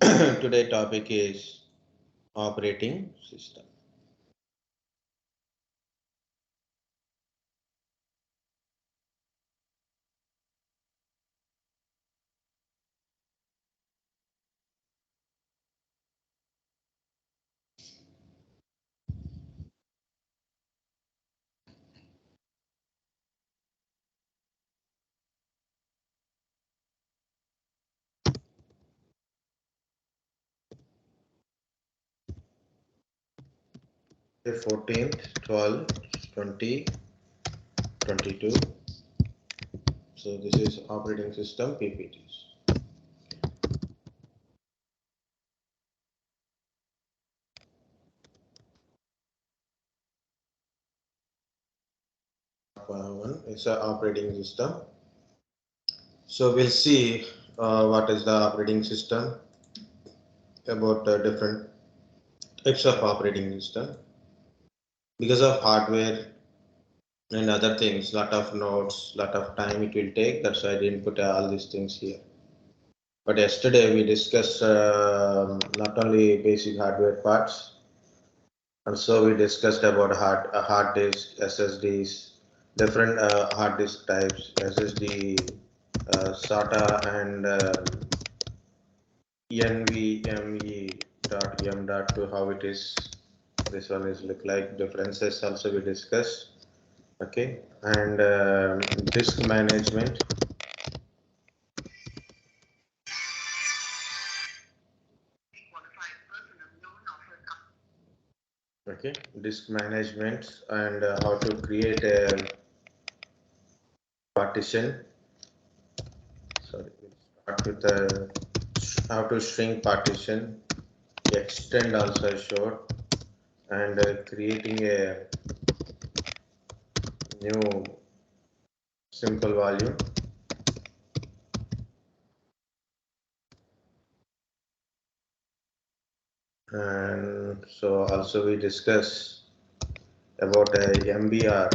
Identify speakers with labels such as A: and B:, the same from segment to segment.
A: Today topic is operating system. The 14th, 12th, 20, 22. So this is operating system PPTs. One is an operating system. So we'll see what is the operating system, about different types of operating system. Because of hardware and other things, lot of nodes, lot of time it will take. That's why I didn't put all these things here. But yesterday we discussed not only basic hardware parts, also we discussed about hard disk, SSDs, different hard disk types, SSD, SATA, and NVMe.m.2, how it is. This one is look like differences. Also we discussed. Okay, and disk management. Okay, disk management and how to create a partition. Sorry, we'll start with how to shrink partition, extend also short, and creating a new simple volume. And so also we discuss about a MBR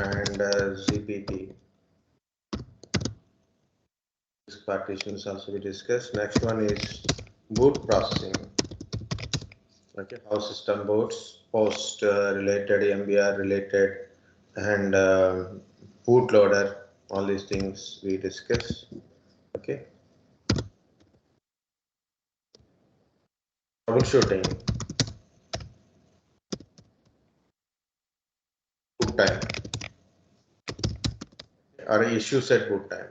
A: and ZPT. Disk partitions also we discussed. Next one is boot processing. Okay, how system boots, post related, MBR related, and bootloader, all these things we discuss. Okay, troubleshooting, boot time, or issues at boot time.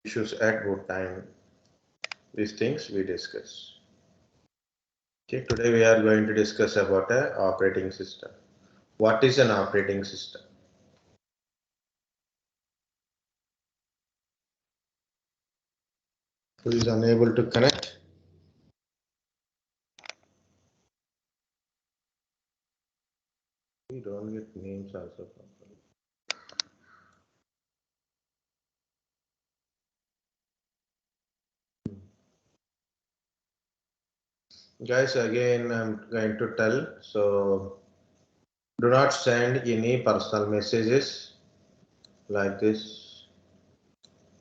A: Issues at boot time, these things we discuss. Okay, today we are going to discuss about an operating system. What is an operating system? Who is unable to connect? We don't get names also. Guys, again I'm going to tell, so do not send any personal messages like this.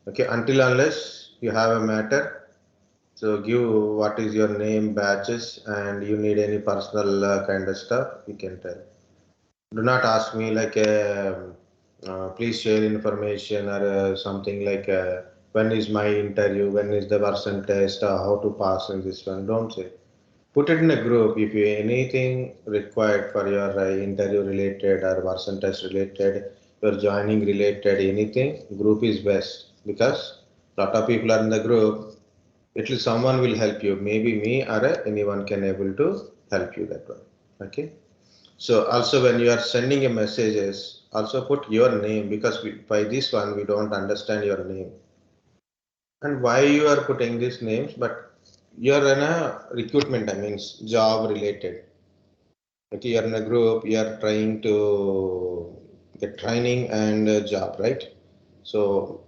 A: Okay, until unless you have a matter, so give what is your name, badges, and you need any personal kind of stuff, you can tell. Do not ask me like please share information or something like when is my interview, when is the version test, how to pass in this one. Don't say. Put it in a group. If you anything required for your interview related or version test related, your joining related, anything, group is best, because lot of people are in the group. At least someone will help you. Maybe me or anyone can able to help you that one. Okay. So also when you are sending a messages, also put your name, because by this one we don't understand your name and why you are putting these names, but you are in a recruitment, I mean job related. Okay, you are in a group, you are trying to get training and a job, right? So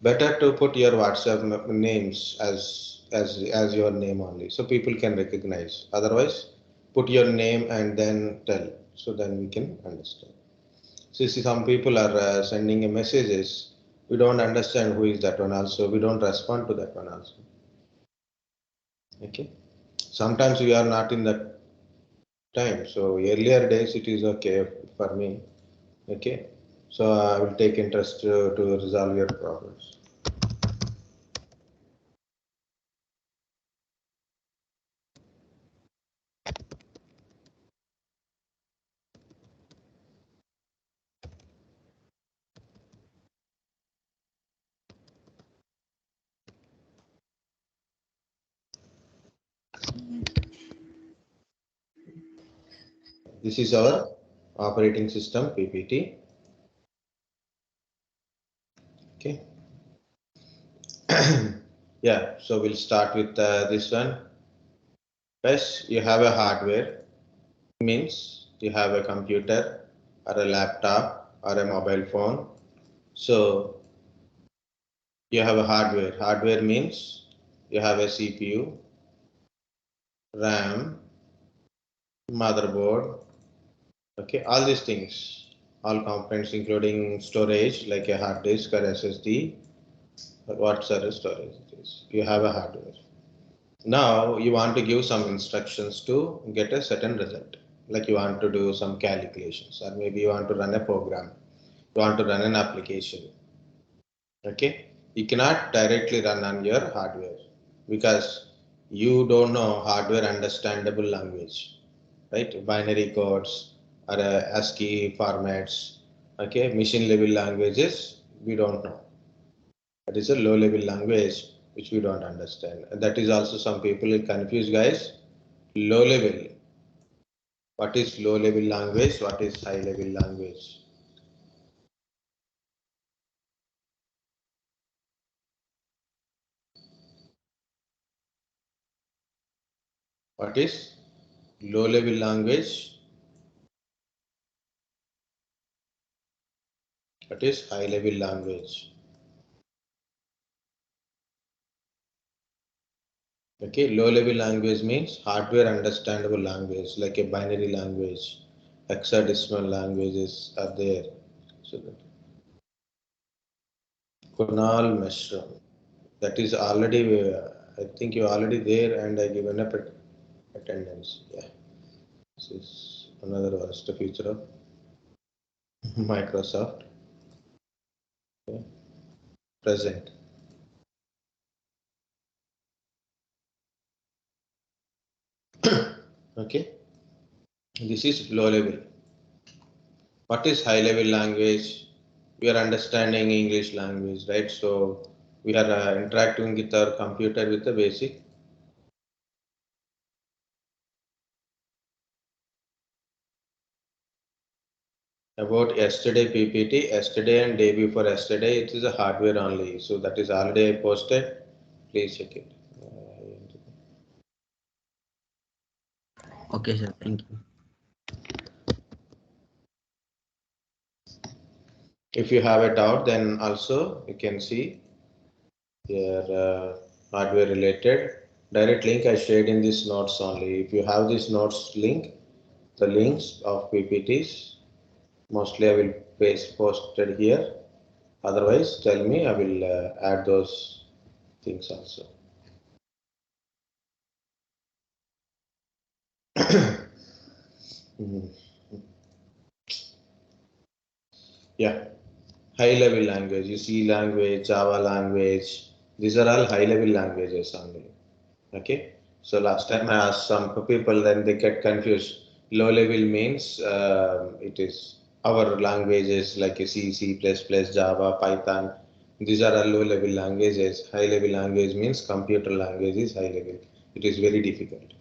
A: better to put your WhatsApp names as your name only, so people can recognize. Otherwise, put your name and then tell, so then we can understand. So see, some people are sending messages we don't understand who is that one also. We don't respond to that one also. Okay. Sometimes we are not in that time. So earlier days it is okay for me. Okay. So I will take interest to resolve your problems. This is our operating system PPT. Okay. Yeah, so we'll start with this one. First, you have a hardware, means you have a computer or a laptop or a mobile phone. So you have a hardware. Hardware means you have a CPU, RAM, motherboard, okay, all these things, all components including storage like a hard disk or SSD, what sort of storage it is. You have a hardware. Now you want to give some instructions to get a certain result. Like you want to do some calculations, or maybe you want to run a program, you want to run an application. Okay, you cannot directly run on your hardware because you don't know hardware understandable language, right? Binary codes or ASCII formats. Okay, machine level languages we don't know. That is a low level language which we don't understand. And that is also some people are confused, guys. Low level. What is low level language? What is high level language? What is low level language? What is high level language? Okay, low level language means hardware understandable language like a binary language, hexadecimal languages are there. So that Kunal Meshram, that is already, I think you're already there and I given up attendance. Yeah, this is another worst feature of Microsoft. Okay. Present. Okay, this is low level. What is high level language? We are understanding English language, right? So we are interacting with our computer with the basic. About yesterday PPT, yesterday and day before yesterday, it is a hardware only. So that is already posted. Please check it.
B: Okay, sir. Thank you.
A: If you have a doubt, then also you can see your hardware related direct link I shared in this notes only. If you have this notes link, the links of PPTs, mostly I will paste posted here. Otherwise, tell me, I will add those things also. Yeah, high level language, you see language, Java language, these are all high level languages only. Okay, so last time I asked some people, then they get confused. Low level means it is our languages like C, C++, Java, Python. These are all low level languages. High level language means computer language is high level. It is very difficult.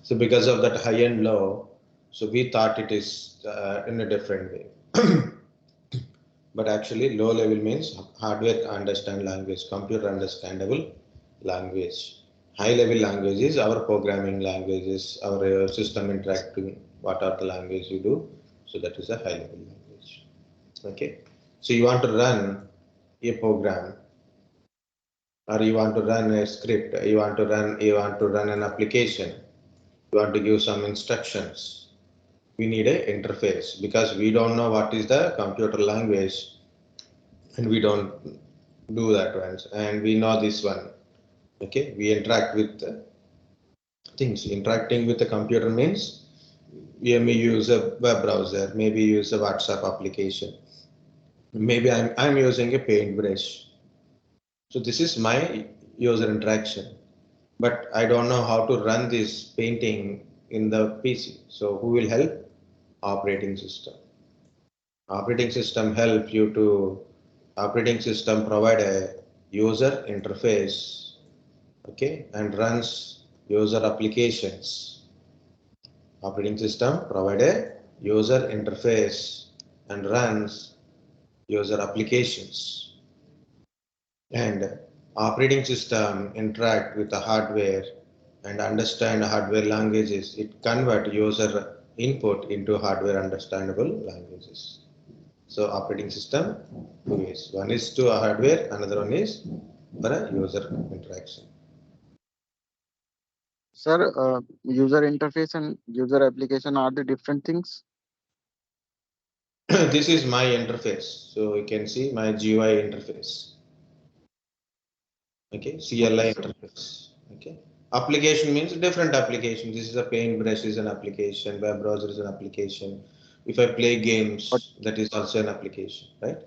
A: So because of that high and low, so we thought it is in a different way. But actually low level means hardware understand language, computer understandable language. High level language is our programming languages, our system interacting, what are the language you do. So that is a high level language. Okay. So you want to run a program or you want to run a script, you want to run an application, you want to give some instructions. We need a interface because we don't know what is the computer language and we don't do that once, and we know this one. Okay, we interact with things. Interacting with the computer means we may use a web browser, maybe use a WhatsApp application. Maybe I'm using a paintbrush. So this is my user interaction, but I don't know how to run this painting in the PC. So who will help? Operating system. Operating system help you to operating system provide a user interface, okay, and runs user applications. Operating system provide a user interface and runs user applications. And operating system interact with the hardware and understand hardware languages. It convert user input into hardware understandable languages. So operating system, two ways. One is to a hardware, another one is for a user interaction.
B: Sir, user interface and user application are the different things.
A: This is my interface. So you can see my GUI interface. Okay, CLI
B: Okay, sir.
A: interface. Okay. Application means different application. This is a paintbrush is an application, web browser is an application. If I play
B: But
A: games, that is also an application, right?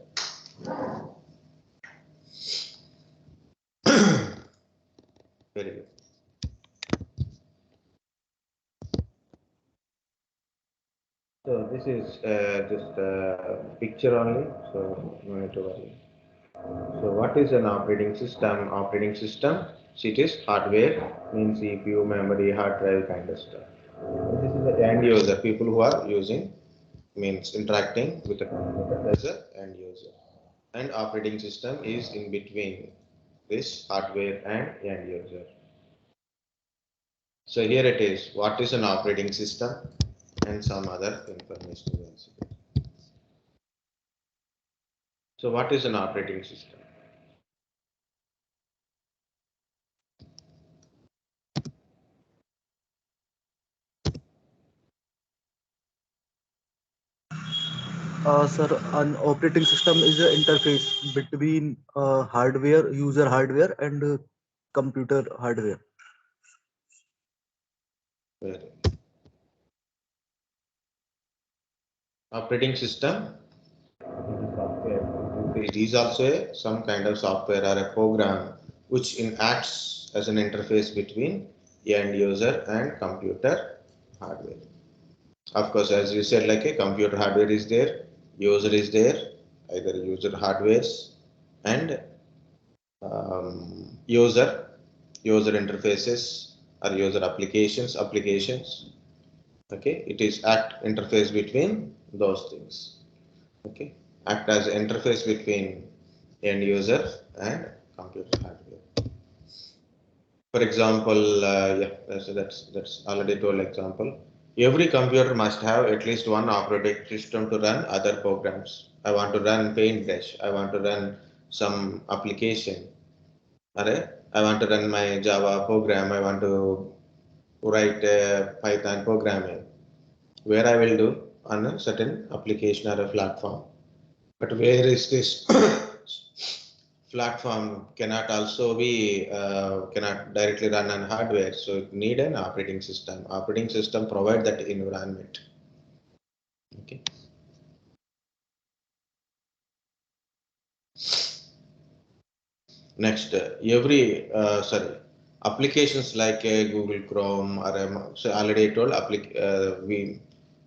A: Very good. So this is just a picture only, so no need to worry. So what is an operating system? Operating system, so it is hardware, means CPU, memory, hard drive kind of stuff. This is the end user, people who are using, means interacting with the computer as an end user. And operating system is in between this hardware and end user. So here it is, what is an operating system and some other information. So what is an operating system?
C: Sir, an operating system is an interface between hardware, user hardware, and computer hardware.
A: Where operating system software. It is also some kind of software or a program which acts as an interface between end user and computer hardware. Of course, as you said, like a computer hardware is there, user is there, either user hardwares and user interfaces or user applications. Okay, it is act interface between those things. Okay, act as interface between end user and computer hardware. For example, yeah, so that's already told example. Every computer must have at least one operating system to run other programs. I want to run Paintbrush. I want to run some application. Alright, I want to run my Java program. I want to write Python programming, where I will do on a certain application or a platform. But where is this platform cannot also be cannot directly run on hardware, so it need an operating system. Operating system provide that environment. Okay. Next, every sorry, applications like Google Chrome or so already I told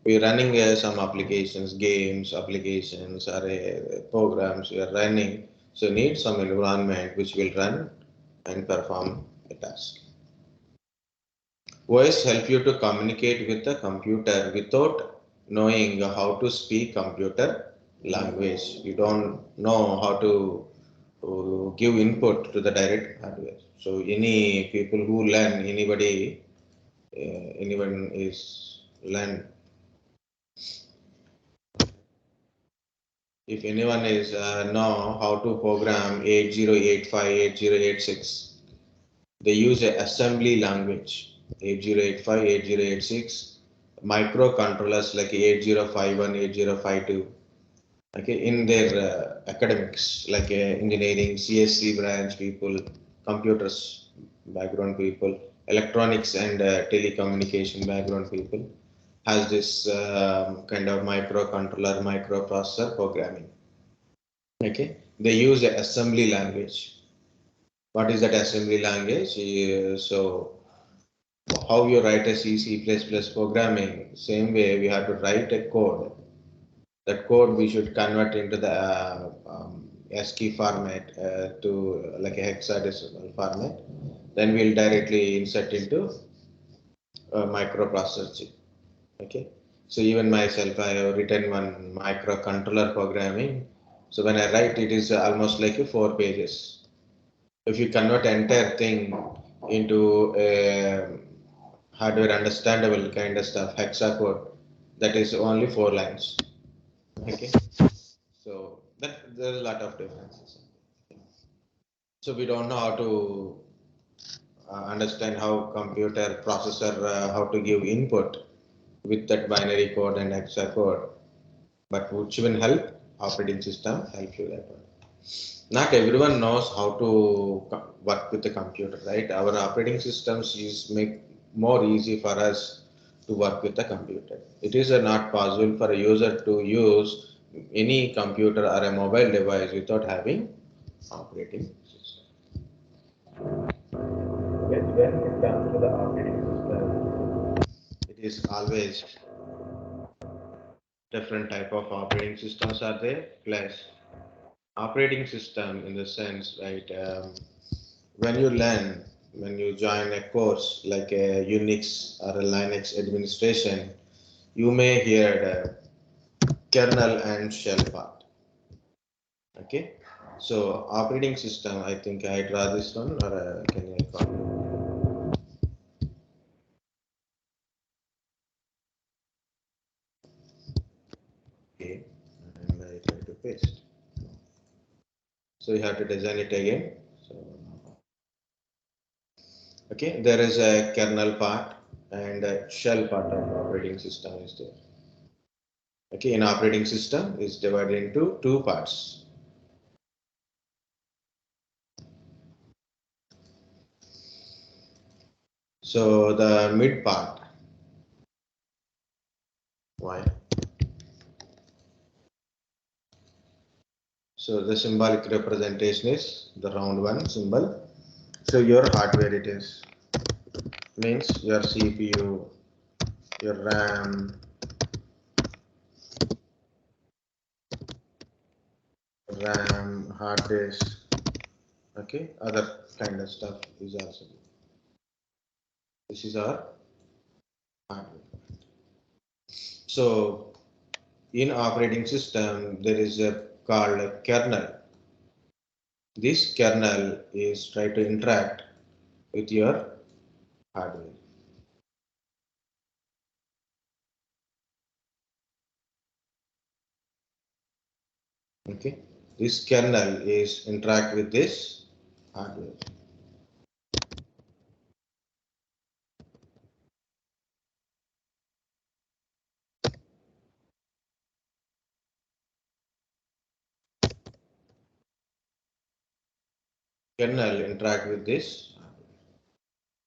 A: we running some applications, games, applications or programs we are running. So need some environment which will run and perform a task. Voice help you to communicate with the computer without knowing how to speak computer language. You don't know how to give input to the direct hardware. So any people who learn, anyone is learn. If anyone is know how to program 8085, 8086, they use a assembly language 8085, 8086, microcontrollers like 8051, 8052. Okay, in their academics like engineering, CSC branch people, computers background people, electronics and telecommunication background people has this kind of microcontroller, microprocessor programming. Okay, they use the assembly language. What is that assembly language? So how you write a C++ programming, same way we have to write a code. That code we should convert into the ASCII format to like a hexadecimal format. Then we'll directly insert into a microprocessor chip. Okay. So even myself, I have written one microcontroller programming. So when I write, it is almost like 4 pages. If you convert entire thing into a hardware understandable kind of stuff, hexacode, that is only 4 lines. Okay, so that there's a lot of differences. So we don't know how to understand how computer processor how to give input with that binary code and hexacode, but which will help operating system help you that one. Not everyone knows how to work with the computer, right? Our operating systems is make more easy for us to work with the computer. It is not possible for a user to use any computer or a mobile device without having operating system. Yes, when it comes to the operating system, it is always different type of operating systems are there, plus operating system in the sense, right? When you learn, when you join a course like a Unix or a Linux administration, you may hear the kernel and shell part. Okay, so operating system, I think I draw this one, or can I copy? Okay, and I try to paste. So you have to design it again. So, okay, there is a kernel part and a shell part of operating system is there. Okay, an operating system is divided into 2 parts. So the mid part, why? So the symbolic representation is the round one symbol. So your hardware it is, means your CPU, your RAM, hard disk, okay, other kind of stuff is also there. This is our hardware. So in operating system, there is a called a kernel. This kernel is try to interact with your hardware. Okay, this kernel is interact with this hardware. Kernel interact with this.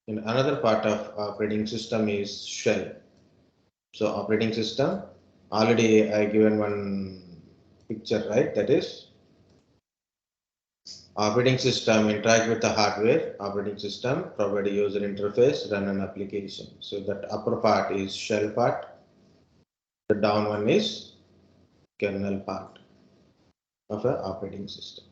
A: And another part of operating system is shell. So operating system, already I given one picture, right? That is operating system interact with the hardware. Operating system provide a user interface, run an application. So that upper part is shell part. The down one is kernel part of an operating system.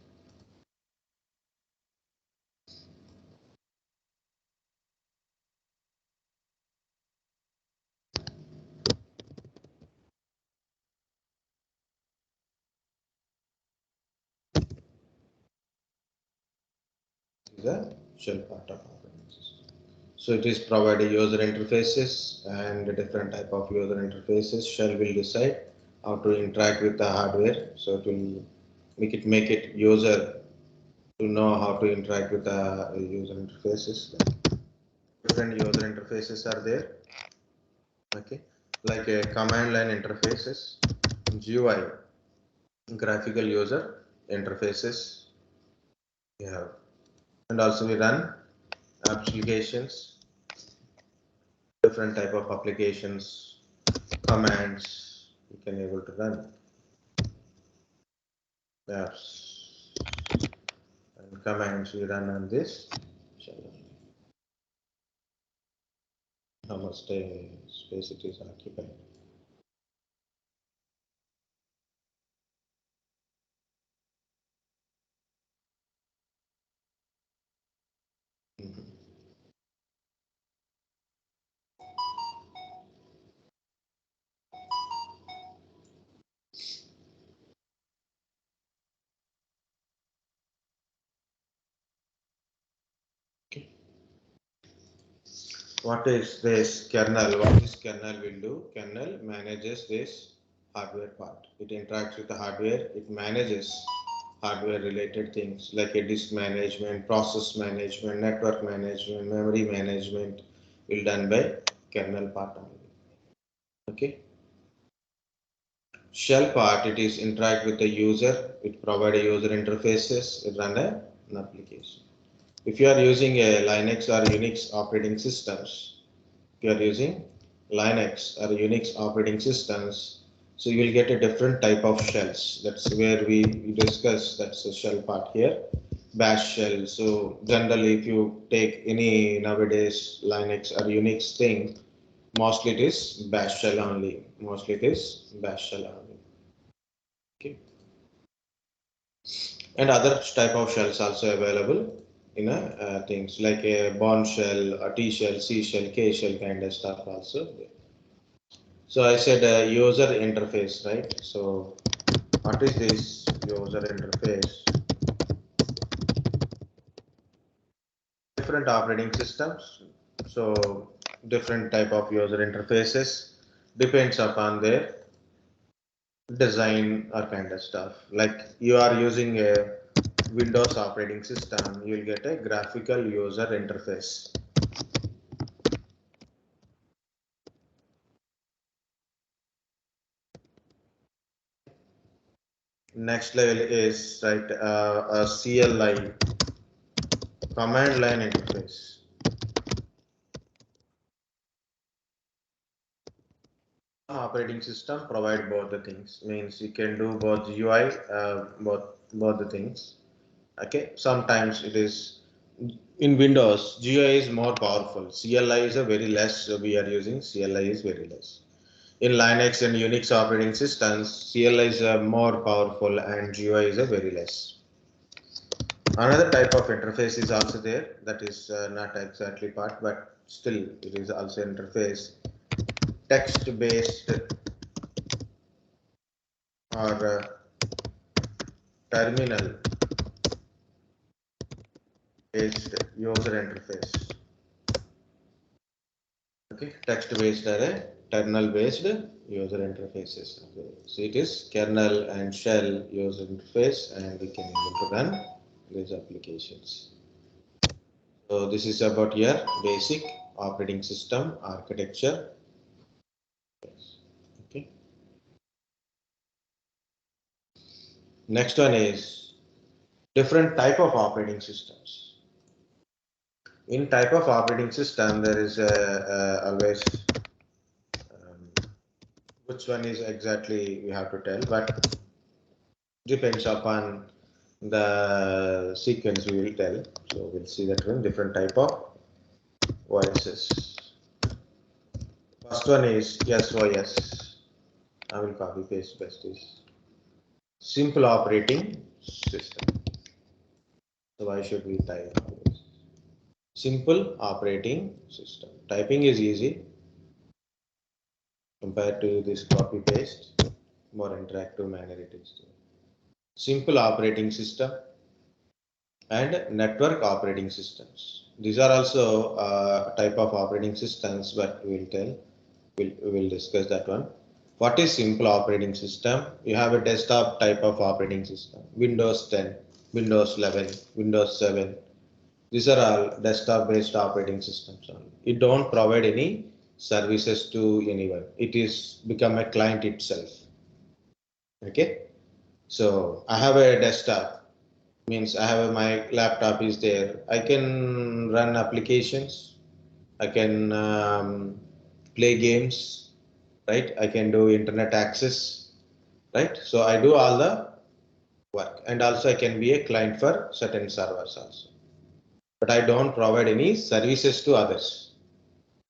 A: Is a shell part of operating system. So it is providing user interfaces and a different type of user interfaces. Shell will decide how to interact with the hardware. So it will make it user to know how to interact with the user interfaces. Different user interfaces are there. Okay, like a command line interfaces, GUI, graphical user interfaces. We have, and also we run applications, different type of applications, commands you can able to run. Apps and commands we run on this shell. How much space it is occupied. Okay. What is this kernel? What this kernel will do? Kernel manages this hardware part. It interacts with the hardware. It manages hardware related things like a disk management, process management, network management, memory management will done by kernel part only. Okay. Shell part, it is interact with the user. It provide a user interfaces. It run an application. If you are using a Linux or Unix operating systems, if you are using Linux or Unix operating systems, so you will get a different type of shells. That's where we discuss. That's the shell part here. Bash shell. So generally, if you take any nowadays Linux or Unix thing, mostly it is bash shell only. Mostly it is bash shell only. Okay. And other type of shells also available in a things like a Bourne shell, a T shell, C shell, K shell kind of stuff also. So I said user interface, right? So what is this user interface? Different operating systems. So different type of user interfaces depends upon their design or kind of stuff. Like you are using a Windows operating system, you will get a graphical user interface. Next level is right a CLI, command line interface. Operating system provide both the things, means you can do both GUI, both the things. Okay, sometimes it is in Windows GUI is more powerful, CLI is a very less, so we are using CLI is very less. In Linux and Unix operating systems, CLI is more powerful and GUI is a very less. Another type of interface is also there, that is not exactly part, but still it is also interface, text based or terminal based user interface. Okay, text based or terminal based user interfaces. Okay. So it is kernel and shell user interface, and we can able to run these applications. So this is about your basic operating system architecture. Okay. Next one is different type of operating systems. In type of operating system, there is always which one is exactly we have to tell, but depends upon the sequence we will tell. So we'll see that one different type of OSs. First one is SOS. I will copy paste best is simple operating system. So why should we type this? Simple operating system. Typing is easy compared to this copy paste. More interactive manner it is. Simple operating system and network operating systems. These are also type of operating systems, but we will tell. We will discuss that one. What is simple operating system? You have a desktop type of operating system. Windows 10, Windows 11, Windows 7. These are all desktop based operating systems only. It don't provide any services to anyone. It is become a client itself. Okay. So I have a desktop, means I have my laptop is there. I can run applications. I can play games, right? I can do internet access, right? So I do all the work, and also I can be a client for certain servers also. But I don't provide any services to others.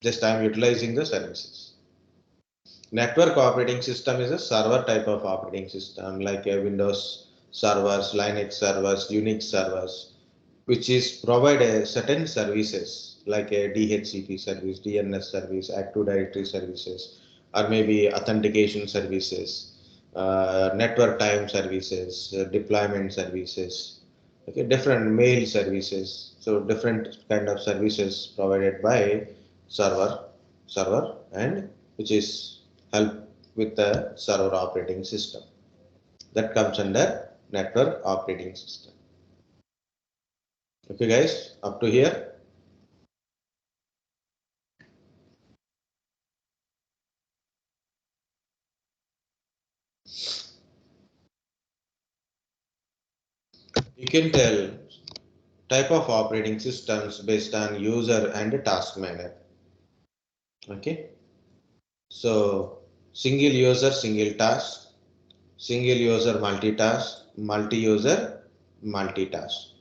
A: Just I'm utilizing the services. Network operating system is a server type of operating system like a Windows servers, Linux servers, Unix servers, which is provide a certain services like a DHCP service, DNS service, Active Directory services, or maybe authentication services, network time services, deployment services, okay, different mail services. So different kind of services provided by server and which is help with the server operating system. That comes under network operating system. Okay, guys, up to here. You can tell type of operating systems based on user and task manner. Okay, so single user, single task, single user, multitask, multi-user, multitask.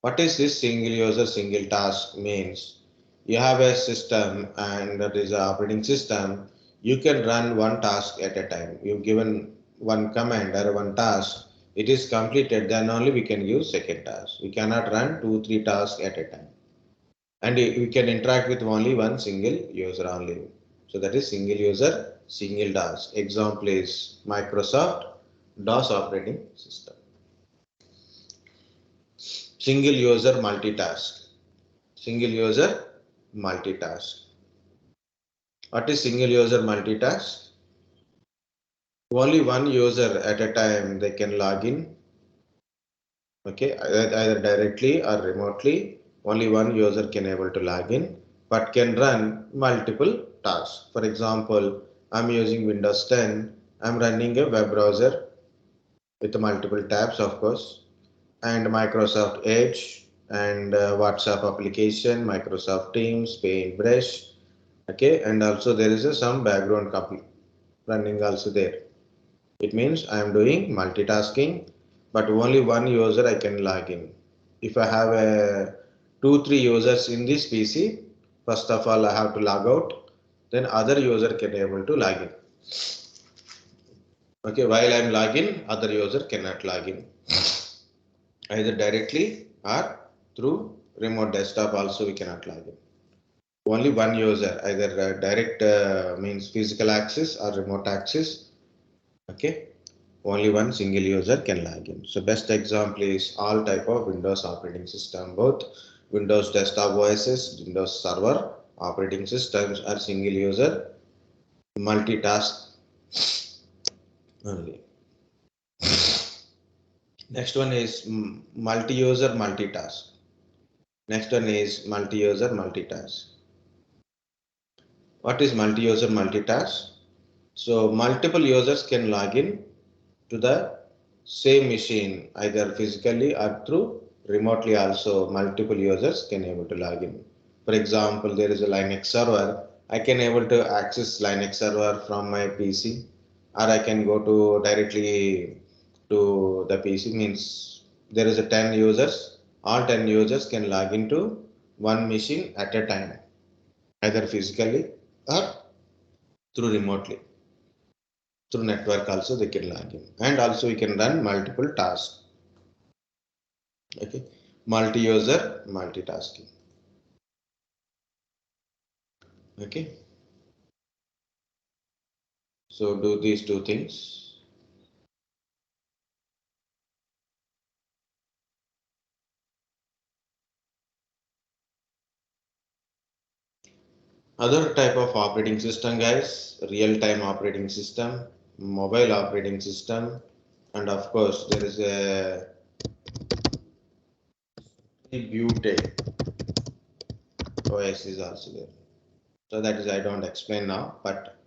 A: What is this single user, single task means? You have a system and that is an operating system. You can run one task at a time. You've given one command or one task. It is completed, then only we can use second task. We cannot run two, three tasks at a time. And we can interact with only one single user only. So that is single user, single task. Example is Microsoft DOS operating system. Single user multitask. Single user multitask. What is single user multitask? Only one user at a time they can log in. Okay, either directly or remotely. Only one user can able to log in, but can run multiple tasks. For example, I'm using Windows 10. I'm running a web browser with multiple tabs, of course, and Microsoft Edge and WhatsApp application, Microsoft Teams, Paintbrush. Okay, and also there is some background copy running also there. It means I am doing multitasking, but only one user I can log in. If I have a two, three users in this PC, first of all I have to log out, then other user can able to log in. Okay, while I am login, other user cannot log in, either directly or through remote desktop also we cannot log in. Only one user, either direct means physical access or remote access. Okay, only one single user can log in. So best example is all type of Windows operating system, both Windows desktop OSs, Windows server operating systems are single user multitask only. Next one is multi-user multitask. Next one is multi-user multitask. What is multi-user multitask? So multiple users can log in to the same machine either physically or through remotely also multiple users can able to log in. For example, there is a Linux server. I can able to access Linux server from my PC or I can go to directly to the PC means there is a 10 users. All 10 users can log into one machine at a time either physically or through remotely. Through network also they can log in and also we can run multiple tasks. Okay, multi-user multitasking. Okay, so do these two things. Other type of operating system, guys, real-time operating system, mobile operating system, and of course there is a Bute OS is also there. So that is I don't explain now, but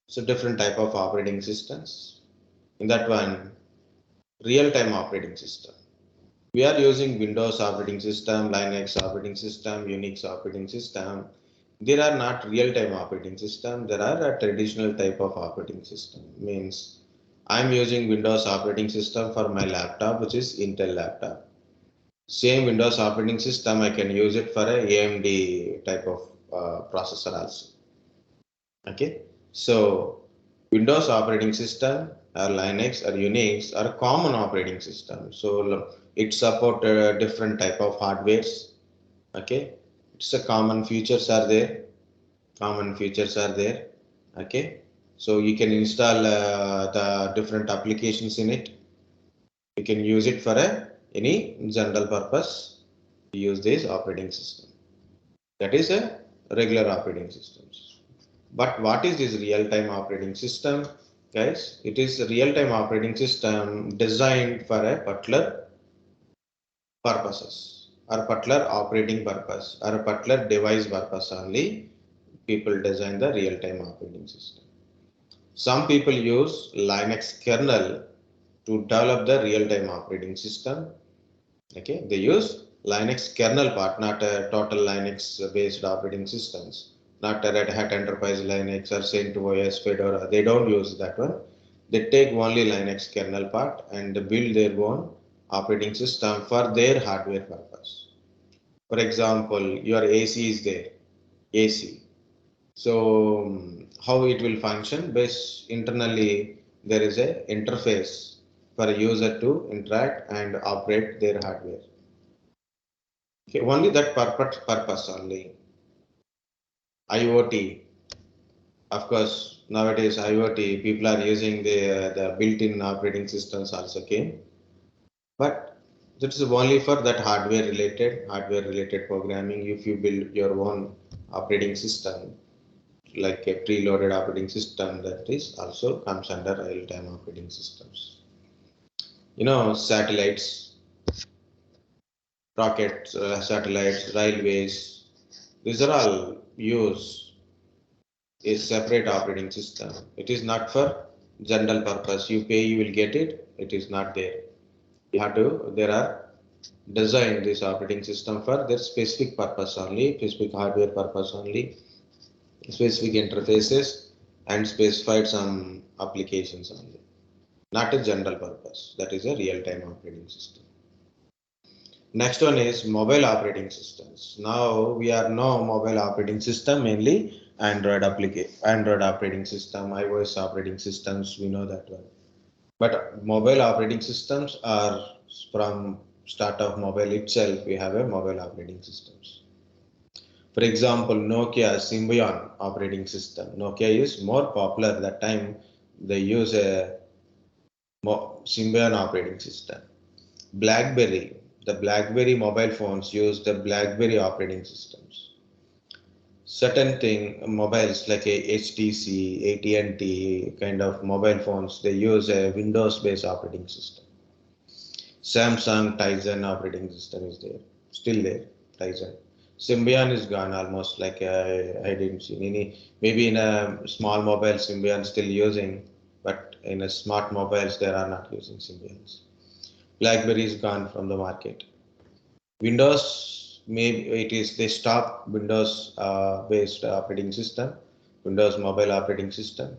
A: it's a different type of operating systems. In that one, real-time operating system. We are using Windows operating system, Linux operating system, Unix operating system. There are not real-time operating system. There are a traditional type of operating system. Means I'm using Windows operating system for my laptop, which is Intel laptop. Same Windows operating system, I can use it for a AMD type of processor also. Okay, so Windows operating system or Linux or Unix are common operating system. So it support different type of hardwares. Okay, it's a common features are there. Common features are there. Okay, so you can install the different applications in it. You can use it for any general purpose. Use this operating system. That is a regular operating systems. But what is this real-time operating system, guys? It is a real-time operating system designed for a particular purposes or particular operating purpose or a particular device purpose only. People design the real-time operating system. Some people use Linux kernel to develop the real-time operating system. Okay, they use Linux kernel part, not a total Linux based operating systems, not a Red Hat Enterprise Linux or CentOS, Fedora. They don't use that one. They take only Linux kernel part and build their own operating system for their hardware purpose. For example, your AC is there, AC. So how it will function? Based internally, there is a interface for a user to interact and operate their hardware. Okay, only that purpose only. IoT, of course, nowadays IoT people are using the built-in operating systems also came, but this is only for that hardware related programming. If you build your own operating system, like a preloaded operating system, that is also comes under real-time operating systems. You know, satellites, rockets, satellites, railways, these are all use a separate operating system. It is not for general purpose. You pay, you will get it. It is not there. You have to, there are design this operating system for their specific purpose only, specific hardware purpose only, specific interfaces and specified some applications only. Not a general purpose. That is a real-time operating system. Next one is mobile operating systems. Now we are know mobile operating system mainly Android operating system, iOS operating systems. We know that one. But mobile operating systems are from start of mobile itself. We have a mobile operating systems. For example, Nokia Symbian operating system. Nokia is more popular that time. They use a Symbian operating system. BlackBerry, the BlackBerry mobile phones use the BlackBerry operating systems. Certain thing mobiles like a HTC, AT&T kind of mobile phones, they use a Windows-based operating system. Samsung Tizen operating system is there, still there, Tizen. Symbian is gone almost, like I didn't see any. Maybe in a small mobile Symbian still using, but in a smart mobiles they are not using Symbians. BlackBerry is gone from the market. Windows, maybe it is they stop Windows based operating system, Windows mobile operating system.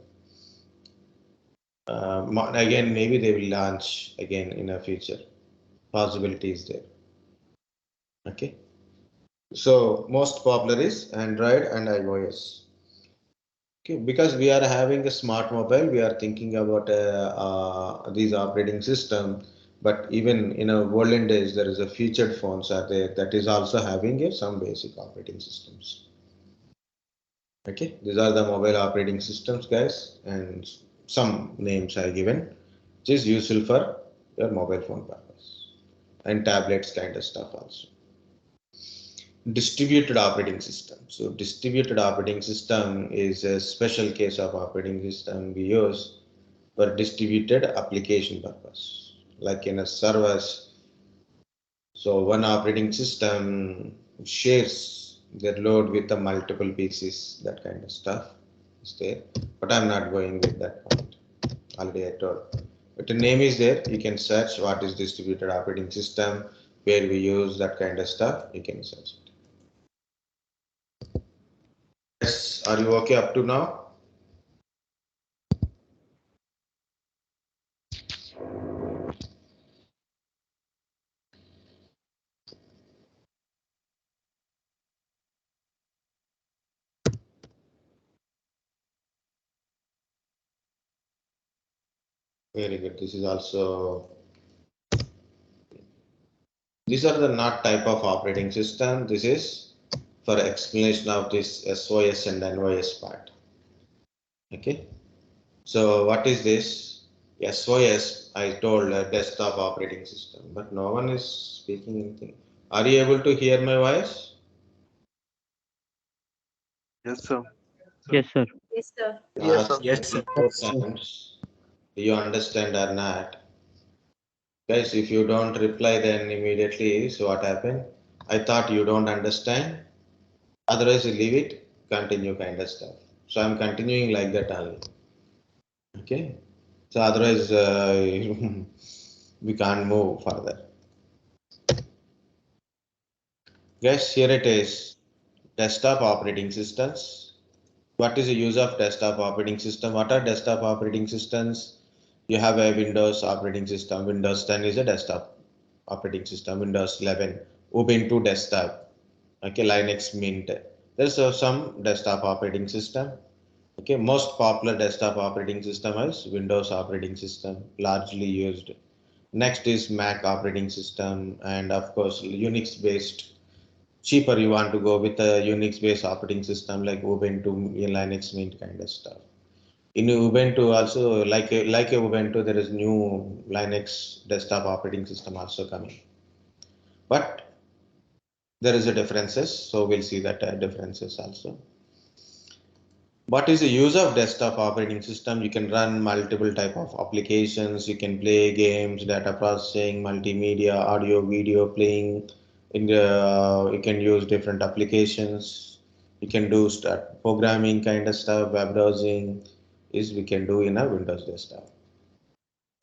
A: Again, maybe they will launch again in a future. Possibilities there. Okay. So most popular is Android and iOS. Okay, because we are having a smart mobile, we are thinking about these operating system. But even in a olden days, there is a featured phones are there that is also having some basic operating systems. Okay, these are the mobile operating systems, guys, and some names are given, which is useful for your mobile phone purpose and tablets kind of stuff also. Distributed operating system. So distributed operating system is a special case of operating system we use for distributed application purpose, like in a servers. So one operating system shares their load with the multiple PCs, that kind of stuff is there. But I'm not going with that point. Already I told. The name is there. You can search what is distributed operating system, where we use that kind of stuff. You can search it. Yes, are you okay up to now? Very good. This is also, these are the not type of operating system. This is for explanation of this SOS and NOS part. Okay. So what is this? SOS, I told desktop operating system, but no one is speaking anything. Are you able to hear my voice?
D: Yes, sir.
E: Yes, sir.
F: Yes, sir.
B: Yes, sir.
A: Ask
C: Yes, sir.
A: four times. Do you understand or not? Guys, if you don't reply then immediately, so what happened? I thought you don't understand. Otherwise, you leave it, continue kind of stuff. So I'm continuing like that only. Okay. So otherwise, we can't move further. Guys, here it is. Desktop operating systems. What is the use of desktop operating system? What are desktop operating systems? You have a Windows operating system. Windows 10 is a desktop operating system. Windows 11, Ubuntu desktop. Okay, Linux Mint. There's some desktop operating system. Okay, most popular desktop operating system is Windows operating system, largely used. Next is Mac operating system, and of course Unix based. Cheaper you want to go with a Unix based operating system like Ubuntu, Linux Mint kind of stuff. In Ubuntu also, like a Ubuntu, there is new Linux desktop operating system also coming. But there is a differences, so we'll see that differences also. What is the use of desktop operating system? You can run multiple type of applications. You can play games, data processing, multimedia, audio, video playing. You can use different applications. You can do start programming kind of stuff, web browsing is we can do in a Windows desktop.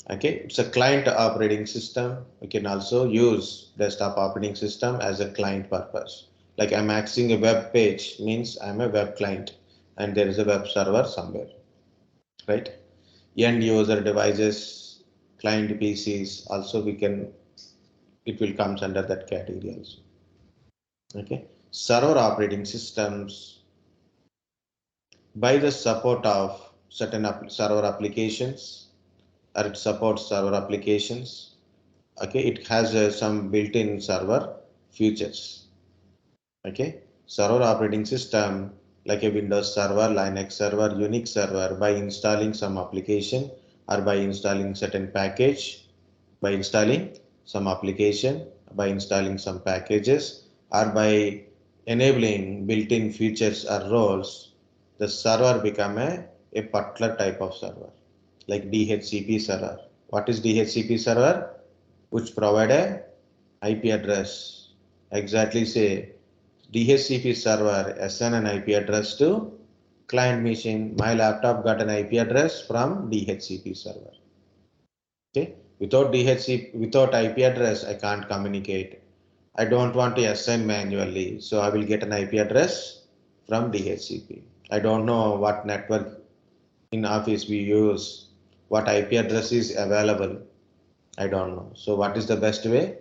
A: Okay, it's a client operating system. We can also use desktop operating system as a client purpose. Like I'm accessing a web page means I'm a web client and there is a web server somewhere, right? End user devices, client PCs also we can, it will comes under that category also. Okay, server operating systems by the support of certain server applications or it supports server applications. Okay, it has some built-in server features. Okay, server operating system like a Windows server, Linux server, Unix server, by installing some application or by installing certain package, by installing some application, by installing some packages, or by enabling built-in features or roles, the server become a particular type of server like DHCP server. What is DHCP server? Which provide a IP address. Exactly say DHCP server assign an IP address to client machine. My laptop got an IP address from DHCP server. Okay, without DHCP, without IP address, I can't communicate. I don't want to assign manually, so I will get an IP address from DHCP. I don't know what network in office we use, what IP address is available. I don't know. So what is the best way?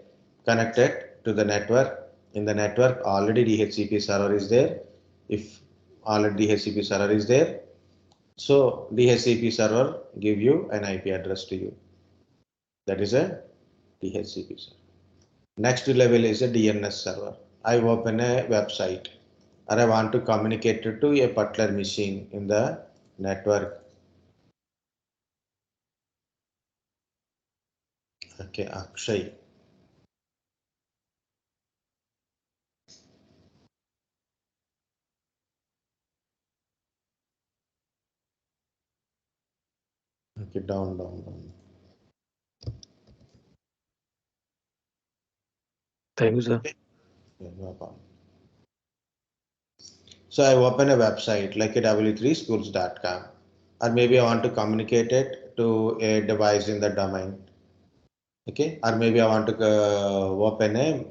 A: Connected to the network. In the network, already DHCP server is there. If already DHCP server is there, so DHCP server give you an IP address to you. That is a DHCP server. Next level is a DNS server. I open a website or I want to communicate to a particular machine in the network. Okay, Akshay. Okay, down.
E: Thank you, sir.
A: Yeah, no problem. So I open a website like a w3schools.com or maybe I want to communicate it to a device in the domain. Okay, or maybe I want to open a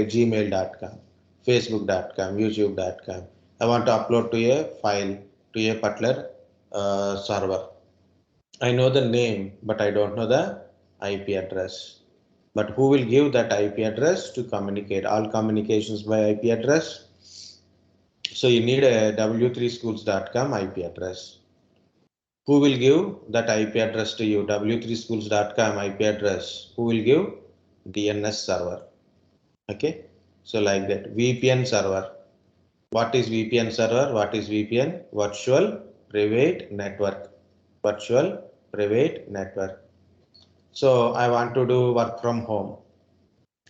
A: gmail.com, facebook.com, youtube.com. I want to upload to a file to a particular server. I know the name, but I don't know the IP address. But who will give that IP address to communicate? All communications by IP address. So you need a w3schools.com IP address. Who will give that IP address to you? w3schools.com IP address. Who will give? DNS server. Okay. So like that. VPN server. What is VPN server? What is VPN? Virtual Private Network. Virtual Private Network. So I want to do work from home.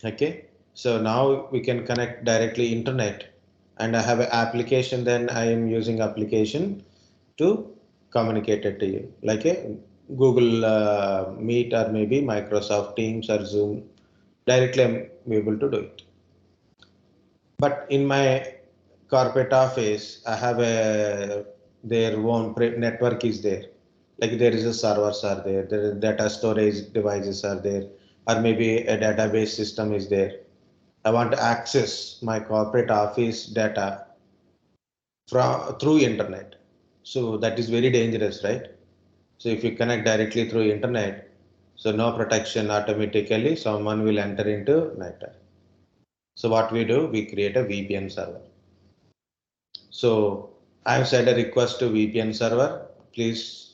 A: Okay. So now we can connect directly internet, and I have an application. Then I am using application to communicate it to you, like a Google Meet or maybe Microsoft Teams or Zoom. Directly I'm able to do it. But in my corporate office, I have their own network is there. Like there is a servers are there is data storage devices are there, or maybe a database system is there. I want to access my corporate office data through internet. So that is very dangerous, right? So if you connect directly through internet, so no protection, automatically someone will enter into network. So what we do, we create a VPN server. So I have sent a request to VPN server. Please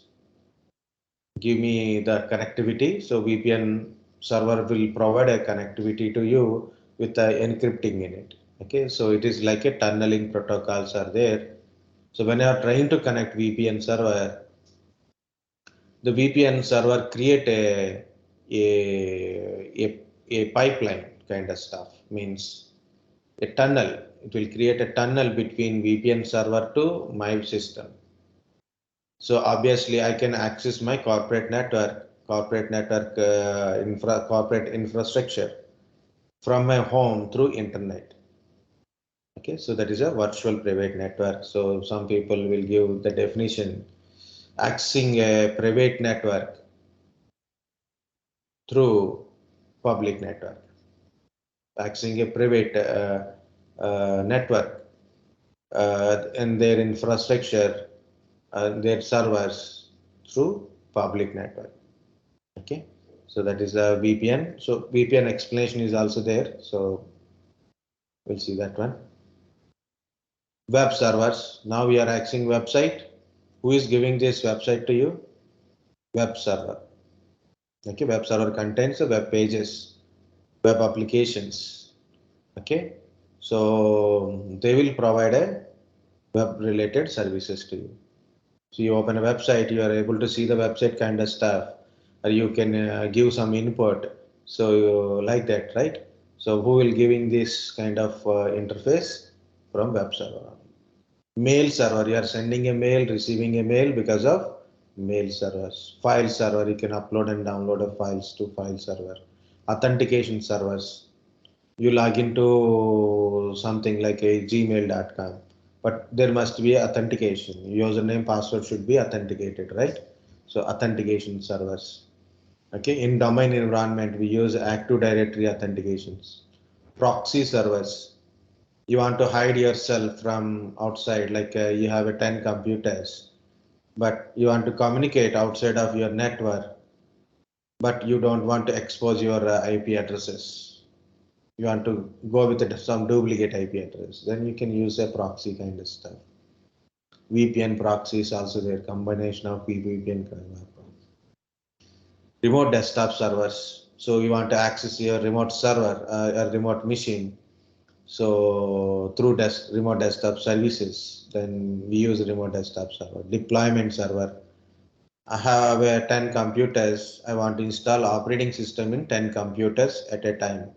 A: give me the connectivity. So VPN server will provide a connectivity to you with the encrypting in it. Okay, so it is like a tunneling protocols are there. So when you are trying to connect VPN server, the VPN server create a pipeline kind of stuff, means a tunnel. It will create a tunnel between VPN server to my system. So obviously I can access my corporate network corporate infrastructure from my home through internet. Okay, so that is a virtual private network. So some people will give the definition: accessing a private network through public network, accessing a private network and their infrastructure, their servers through public network. Okay, so that is a VPN. So VPN explanation is also there. So we'll see that one. Web servers. Now we are accessing website. Who is giving this website to you? Web server. Okay, web server contains the web pages, web applications. Okay, so they will provide a web related services to you. So you open a website, you are able to see the website kind of stuff, or you can give some input. So like that, right? So who will giving this kind of interface? From web server. Mail server, you are sending a mail, receiving a mail because of mail servers. File server, you can upload and download a files to file server. Authentication servers, you log into something like a gmail.com, but there must be authentication. Username, password should be authenticated, right? So authentication servers. Okay, in domain environment, we use Active Directory authentications. Proxy servers, you want to hide yourself from outside, like you have a 10 computers, but you want to communicate outside of your network, but you don't want to expose your IP addresses. You want to go with some duplicate IP address, then you can use a proxy kind of stuff. VPN proxy is also there, combination of VPN kind of proxy. Remote desktop servers. So you want to access your remote server, a remote machine. So through remote desktop services, then we use remote desktop server. Deployment server. I have 10 computers. I want to install operating system in 10 computers at a time.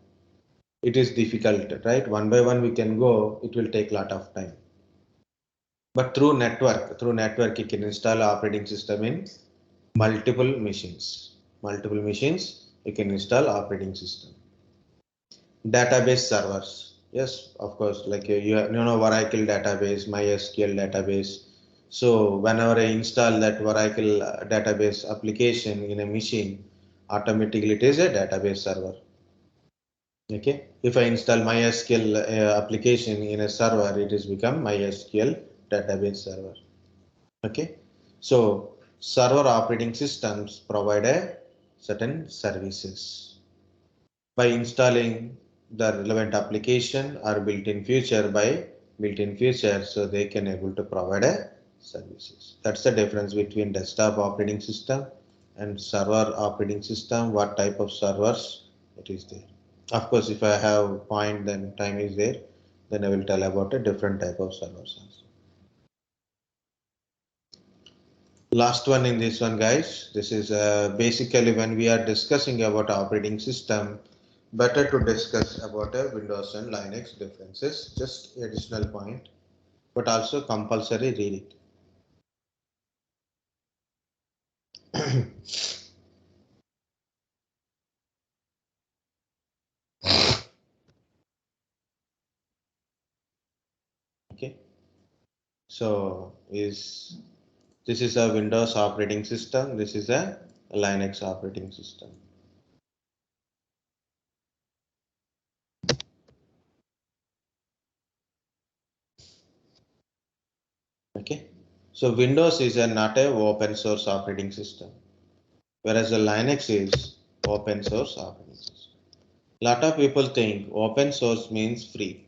A: It is difficult, right? One by one we can go, it will take a lot of time. But through network you can install operating system in multiple machines. Multiple machines, you can install operating system. Database servers. Yes, of course, like you know Oracle database, MySQL database. So whenever I install that Oracle database application in a machine, automatically it is a database server. Okay. If I install MySQL application in a server, it is become MySQL database server. Okay. So server operating systems provide a certain services. By installing the relevant application or built-in feature by built-in feature, so they can able to provide a services. That's the difference between desktop operating system and server operating system. What type of servers it is there. Of course, if I have point, then time is there, then I will tell about a different type of servers also. Last one in this one, guys. This is basically when we are discussing about operating system, better to discuss about Windows and Linux differences. Just additional point, but also compulsory read it. Okay. So this is a Windows operating system. This is a Linux operating system. Okay. So Windows is not a open source operating system, whereas the Linux is open source operating system. Lot of people think open source means free.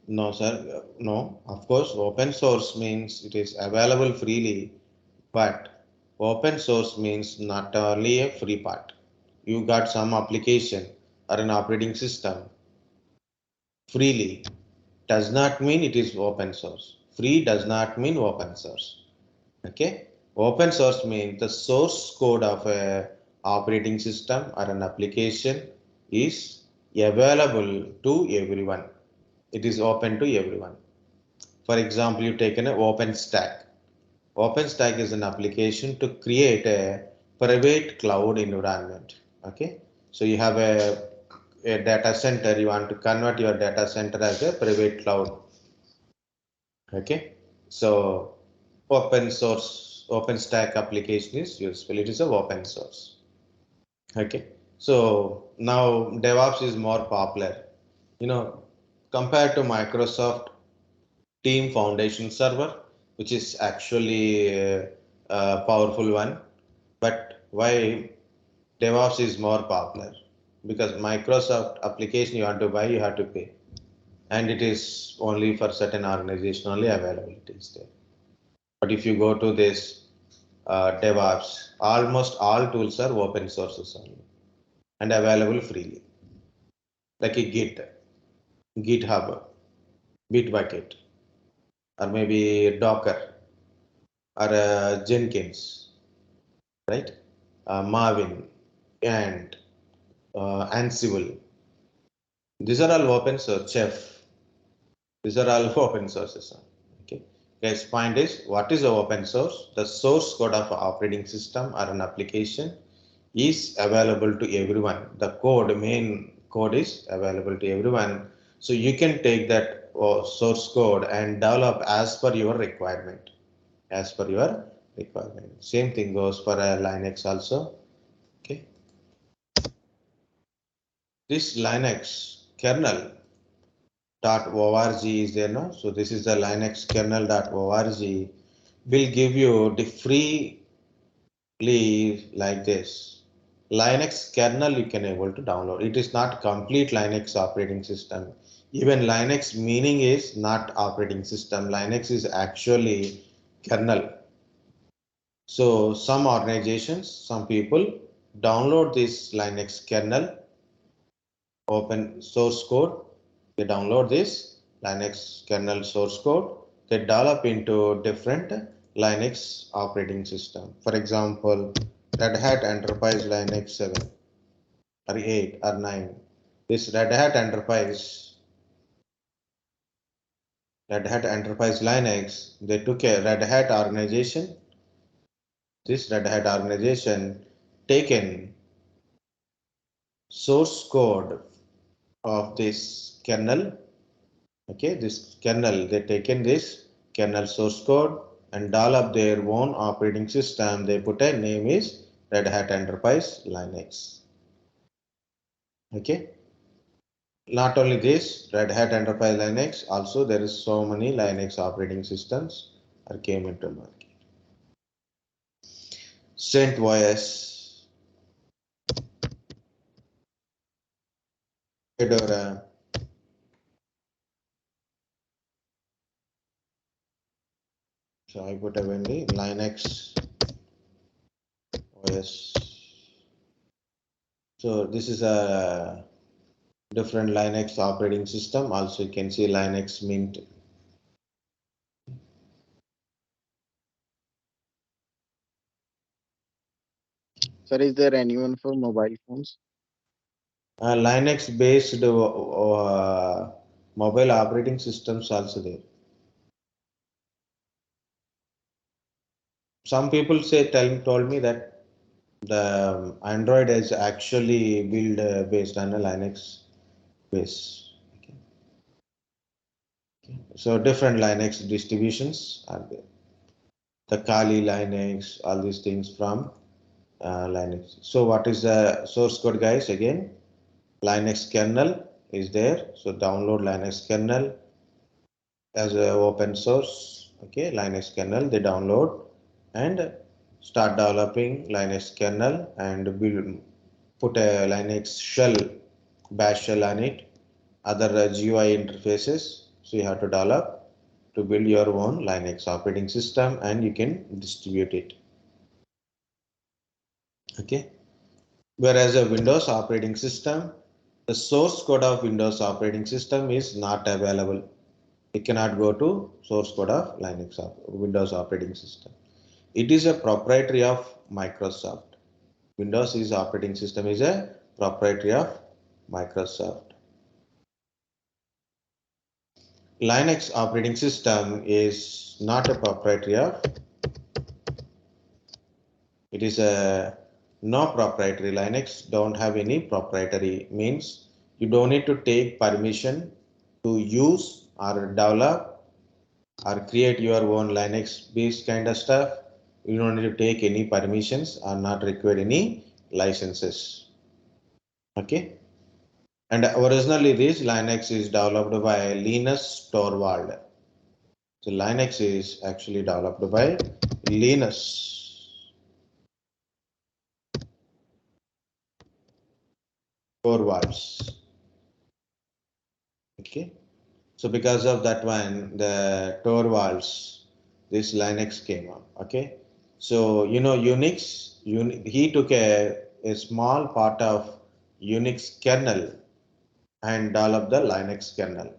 A: No, sir. No, of course, open source means it is available freely, but open source means not only a free part. You got some application or an operating system freely does not mean it is open source. Free does not mean open source. Okay. Open source means the source code of a operating system or an application is available to everyone. It is open to everyone. For example, you take an OpenStack. OpenStack is an application to create a private cloud environment. Okay. So you have a data center, you want to convert your data center as a private cloud. Okay. So OpenStack application is useful. It is a open source. Okay. So now DevOps is more popular. You know, compared to Microsoft Team Foundation Server, which is actually a powerful one. But why DevOps is more popular? Because Microsoft application you want to buy, you have to pay. And it is only for certain organization only available. It is there. But if you go to this DevOps, almost all tools are open sources only and available freely. Like a Git, GitHub, Bitbucket, or maybe Docker, or Jenkins, right? Marvin, and Ansible. These are all open source. Chef. These are all open sources. Okay. Guys, point is what is the open source? The source code of an operating system or an application is available to everyone. The code, main code is available to everyone. So you can take that source code and develop as per your requirement. As per your requirement. Same thing goes for Linux also. Okay. This Linux kernel .org is there now. So this is the Linux kernel.org will give you the freely like this. Linux kernel you can able to download. It is not complete Linux operating system. Even Linux meaning is not operating system. Linux is actually kernel. So some organizations, some people download this Linux kernel open source code. They download this Linux kernel source code. They develop into different Linux operating system. For example, Red Hat Enterprise Linux 7 or 8 or 9. This Red Hat Enterprise Linux, they took a Red Hat organization. This Red Hat organization taken source code of this kernel. Okay, this kernel, they taken this kernel source code, and develop their own operating system. They put a name is Red Hat Enterprise Linux. Okay. Not only this, Red Hat Enterprise Linux, also there is so many Linux operating systems are came into market. CentOS, Fedora, so I put only Linux OS. So this is a different Linux operating system. Also you can see Linux Mint.
B: Sir, is there anyone for mobile phones?
A: Linux based mobile operating systems also there. Some people told me that the Android is actually built based on a Linux base. Okay. Okay. So different Linux distributions are there. The Kali Linux, all these things from Linux. So what is the source code, guys? Again, Linux kernel is there. So download Linux kernel as a open source. Okay, Linux kernel they download and start developing Linux kernel and build, put a Linux shell, bash shell on it, other GUI interfaces. So you have to develop to build your own Linux operating system and you can distribute it. Okay. Whereas a Windows operating system, the source code of Windows operating system is not available. You cannot go to source code of Linux Windows operating system. It is a proprietary of Microsoft. Windows is operating system is a proprietary of Microsoft. Linux operating system is not a proprietary of, it is a no proprietary. Linux don't have any proprietary, means you don't need to take permission to use or develop or create your own Linux based kind of stuff. You don't need to take any permissions or not require any licenses. Okay. And originally this Linux is developed by Linus Torvald. So Linux is actually developed by Linus Torvalds. Okay. So because of that one, the Torvalds, this Linux came up. Okay. So you know Unix, he took a small part of Unix kernel and developed the Linux kernel.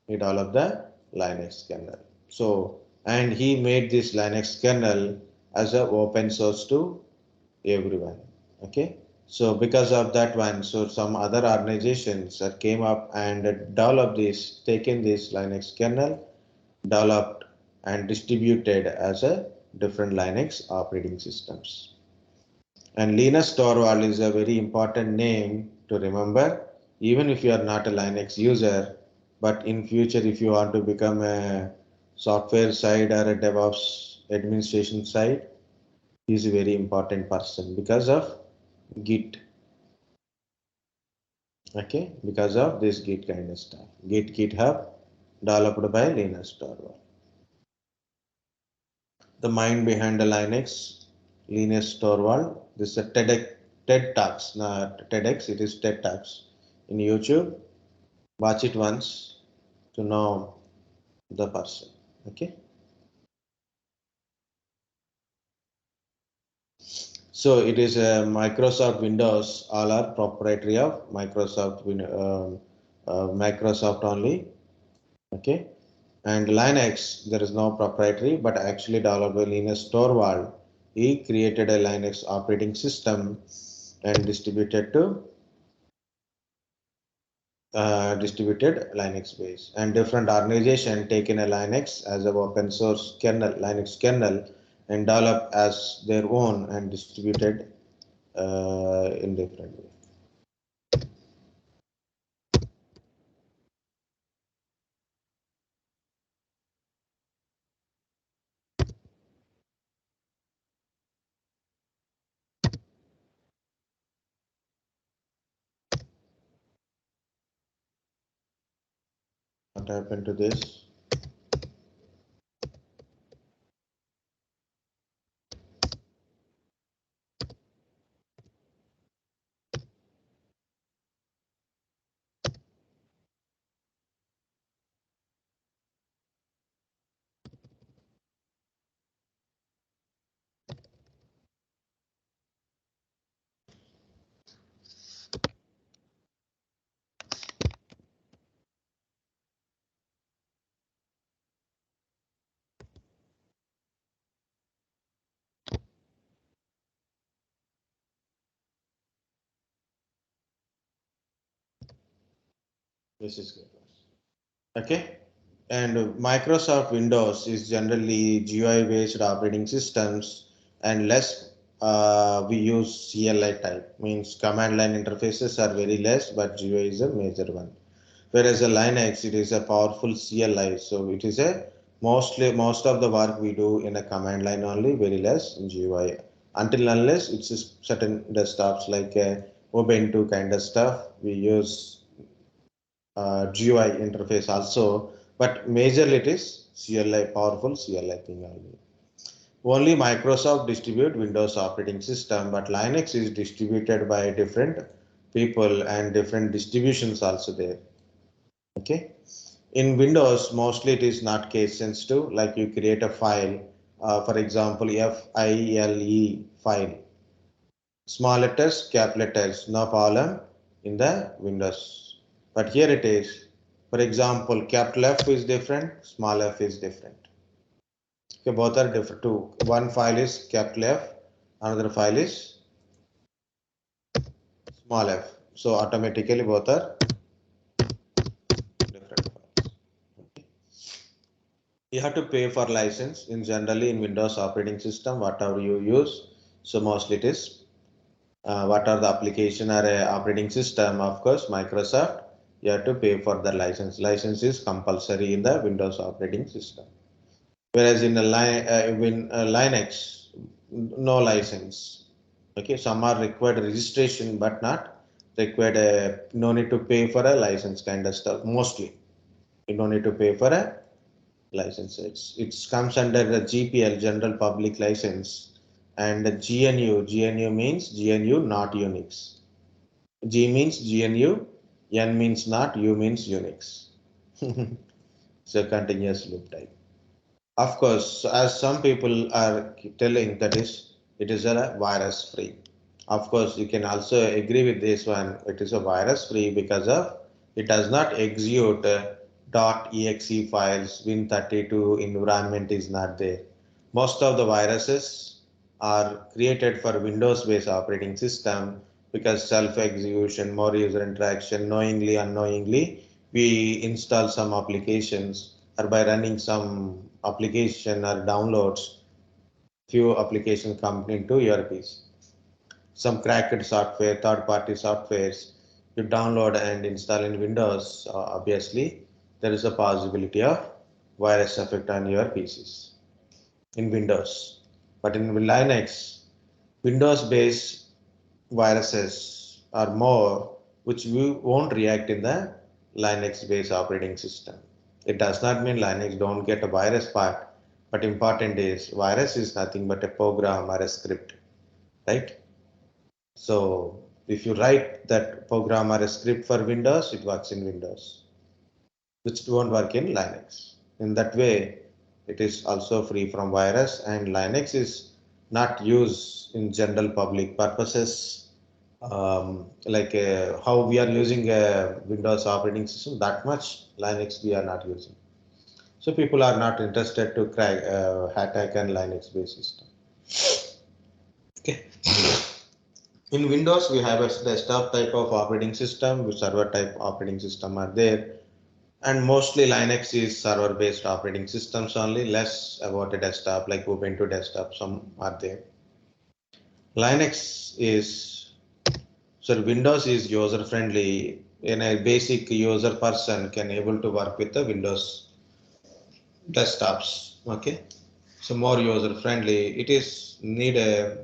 A: He developed the Linux kernel. So and he made this Linux kernel as a open source to everyone. Okay. So because of that one, so some other organizations that came up and developed this, taken this Linux kernel, developed and distributed as a different Linux operating systems. And Linus Torvald is a very important name to remember, even if you are not a Linux user, but in future, if you want to become a software side or a DevOps administration side, he is a very important person because of Git. Okay, because of this Git kind of stuff. GitHub developed by Linus Torvald. The mind behind the Linux, Linus Torvald. This is a TED Talks, not TEDx, it is TED Talks in YouTube. Watch it once to know the person. Okay. So it is a Microsoft Windows, all are proprietary of Microsoft, Microsoft only. Okay. And Linux, there is no proprietary, but actually developed by Linus Torvald. He created a Linux operating system and distributed Linux base. And different organization taken a Linux as a open source kernel, Linux kernel, and developed as their own and distributed in different way. What happened to this? This is good. Okay. And Microsoft Windows is generally GUI based operating systems, and less we use CLI type, means command line interfaces are very less, but GUI is a major one. Whereas a Linux, it is a powerful CLI, so it is a most of the work we do in a command line only, very less in GUI. Until unless it's certain desktops like Ubuntu kind of stuff, we use GUI interface also, but majorly it is CLI, powerful CLI thing only. Only Microsoft distribute Windows operating system, but Linux is distributed by different people and different distributions also there. Okay. In Windows, mostly it is not case sensitive, like you create a file, for example, FILE file, small letters, cap letters, no problem in the Windows. But here it is, for example, capital F is different, small f is different. Okay, both are different too. One file is capital F, another file is small f. So automatically both are different files. Okay. You have to pay for license in generally in Windows operating system, whatever you use. So mostly it is what are the application or operating system, of course, Microsoft, you have to pay for the license. License is compulsory in the Windows operating system. Whereas in Linux, no license. Okay, some are required registration, but not required, no need to pay for a license kind of stuff, mostly. You don't need to pay for a license. It comes under the GPL, General Public License, and the GNU means GNU, not Unix. G means GNU, N means not, U means Unix. So continuous loop type. Of course, as some people are telling that it is a virus free. Of course, you can also agree with this one. It is a virus free because of it does not execute .exe files. Win32 environment is not there. Most of the viruses are created for Windows based operating system because self execution, more user interaction, knowingly, unknowingly, we install some applications, or by running some application or downloads, few application come into your PC. Some cracked software, third-party softwares, you download and install in Windows, obviously, there is a possibility of virus effect on your PCs in Windows. But in Linux, Windows-based viruses are more, which we won't react in the Linux-based operating system. It does not mean Linux don't get a virus part, but important is virus is nothing but a program or a script, right? So if you write that program or a script for Windows, it works in Windows, which won't work in Linux. In that way, it is also free from virus, and Linux is not used in general public purposes, like how we are using a Windows operating system, that much Linux we are not using. So people are not interested to crack attack an Linux based system. Okay. In Windows, we have a desktop type of operating system, server type operating system are there, and mostly Linux is server based operating systems only, less about a desktop like Ubuntu desktop, some are there. Linux is, so Windows is user friendly, and a basic user person can able to work with the Windows desktops. Okay, so more user friendly. It is need a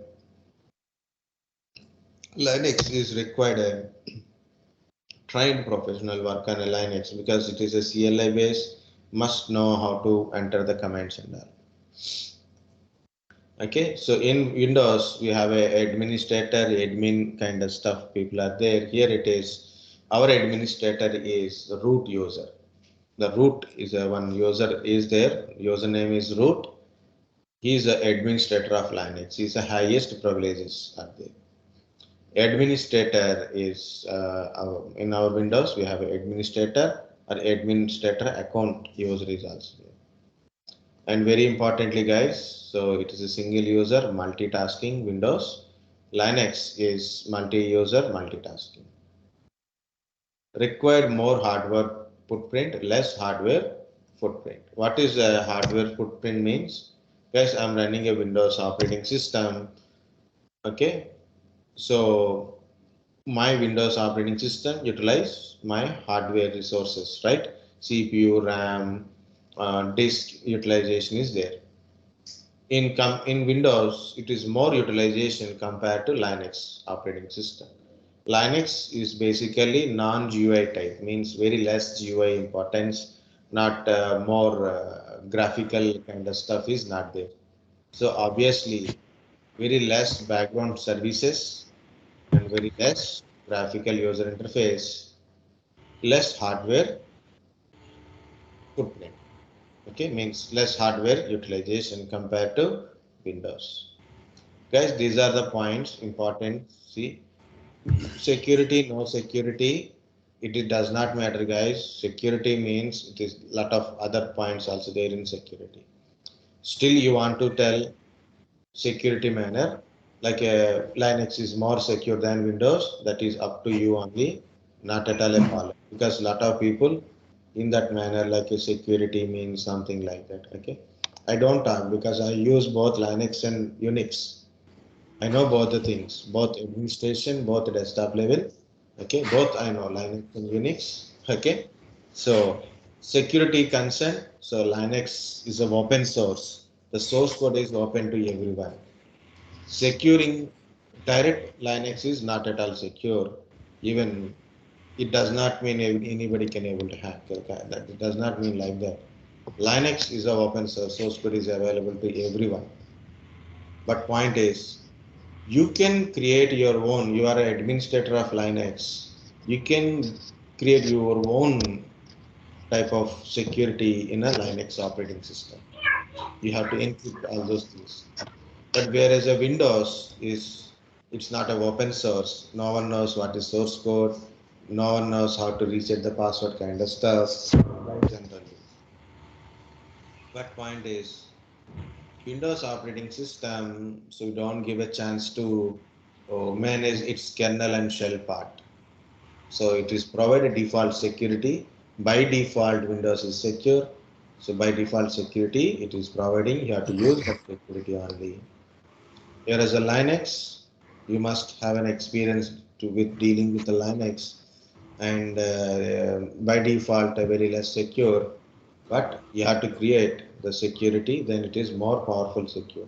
A: Linux is required a trained professional work on a Linux because it is a CLI base, must know how to enter the commands and all. Okay, so in Windows we have a administrator, admin kind of stuff. People are there. Here it is. Our administrator is the root user. The root is a one user is there. Username is root. He is the administrator of Linux. He is the highest privileges are there. Administrator is in our Windows we have an administrator or administrator account user is also there. And very importantly guys, so it is a single user multitasking Windows. Linux is multi-user multitasking. Required more hardware footprint, less hardware footprint. What is a hardware footprint means? Guys, I'm running a Windows operating system. Okay, so my Windows operating system utilize my hardware resources, right? CPU, RAM, disk utilization is there. In Windows, it is more utilization compared to Linux operating system. Linux is basically non-GUI type, means very less GUI importance, not more graphical kind of stuff is not there. So obviously, very less background services and very less graphical user interface, less hardware footprint. Okay, means less hardware utilization compared to Windows. Guys, these are the points important. See, security, no security, it does not matter, guys. Security means it is lot of other points also there in security. Still, you want to tell security manner like Linux is more secure than Windows. That is up to you only, not at all a policy. Because lot of people in that manner like a security means something like that. Okay, I don't talk because I use both Linux and Unix. I know both the things, both administration, both desktop level. Okay, both I know Linux and Unix. Okay, so security concern. So Linux is an open source. The source code is open to everyone. Securing direct Linux is not at all secure. Even it does not mean anybody can able to hack. Okay? That it does not mean like that. Linux is an open source. Source code is available to everyone. But point is, you can create your own. You are an administrator of Linux. You can create your own type of security in a Linux operating system. You have to encrypt all those things. But whereas a Windows is, it's not an open source. No one knows what is source code. No one knows how to reset the password kind of stuff. Generally. But point is, Windows operating system, so you don't give a chance to manage its kernel and shell part. So it is provided default security. By default, Windows is secure. So by default security, it is providing, you have to use that security only. Whereas a Linux, you must have an experience with dealing with the Linux, and by default, a very less secure. But you have to create the security, then it is more powerful secure.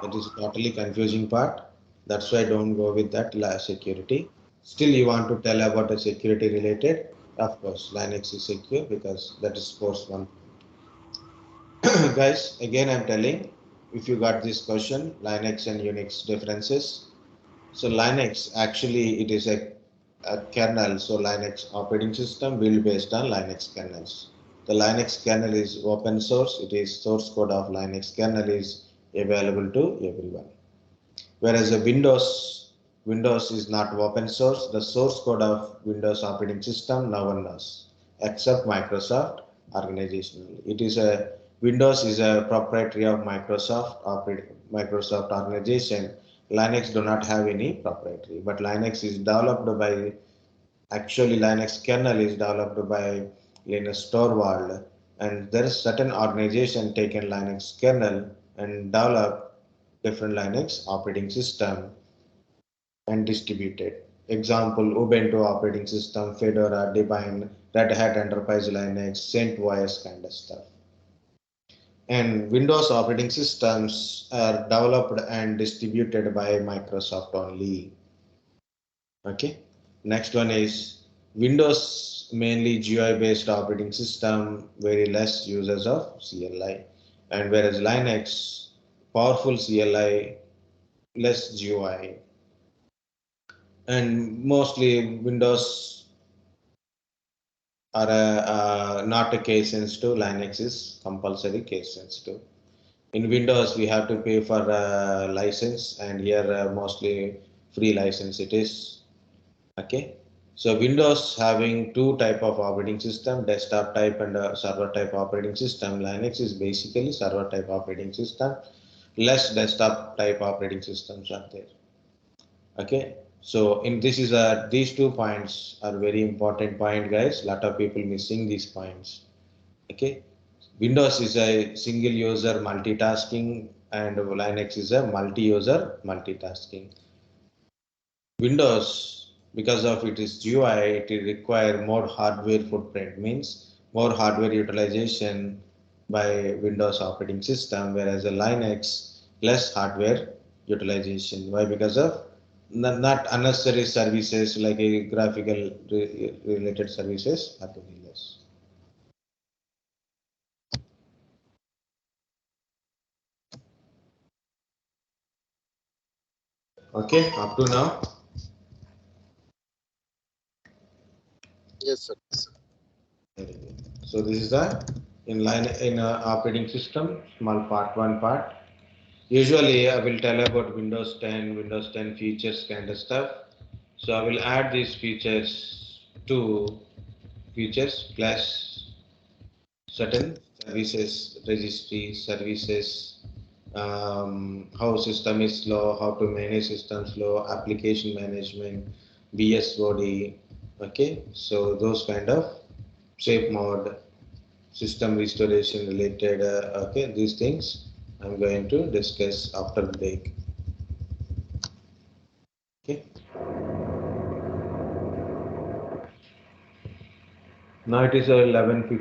A: That is totally confusing part. That's why don't go with that security. Still, you want to tell about a security related. Of course, Linux is secure because that is course one. Guys, again I'm telling, if you got this question, Linux and Unix differences. So Linux actually it is a kernel. So Linux operating system built based on Linux kernels. The Linux kernel is open source. It is source code of Linux kernel is available to everyone. Whereas a Windows is not open source. The source code of Windows operating system no one knows except Microsoft organizational. It is a Windows is a proprietary of Microsoft organization. Linux do not have any proprietary, but Linux is developed by, actually Linux kernel is developed by Linus Torvald, and there is certain organization taken Linux kernel and develop different Linux operating system and distributed. Example, Ubuntu operating system, Fedora, Debian, Red Hat Enterprise Linux, CentOS kind of stuff. And Windows operating systems are developed and distributed by Microsoft only. Okay. Next one is Windows mainly GUI based operating system, very less users of CLI, and whereas Linux powerful CLI, less GUI, and mostly Windows are not a case sensitive. Linux is compulsory case sensitive. In Windows, we have to pay for license, and here mostly free license it is. Okay. So Windows having two type of operating system, desktop type and server type operating system. Linux is basically server type operating system. Less desktop type operating systems are there. Okay. So in this is these 2 points are very important point, guys. Lot of people missing these points. Okay. Windows is a single user multitasking and Linux is a multi-user multitasking. Windows, because of its GUI, it require more hardware footprint, means more hardware utilization by Windows operating system, whereas a Linux less hardware utilization. Why? Because of not unnecessary services like a graphical related services are very less. Okay, up to now.
B: Yes, sir.
A: Very good. So this is the in operating system, small part 1 part. Usually I will tell about Windows 10, Windows 10 features kind of stuff. So I will add these features to features plus certain services, registry services, how system is slow, how to manage system slow, application management, BSOD. Okay, so those kind of safe mode, system restoration related, okay, these things I'm going to discuss after the break. Okay. Now it is 11:50.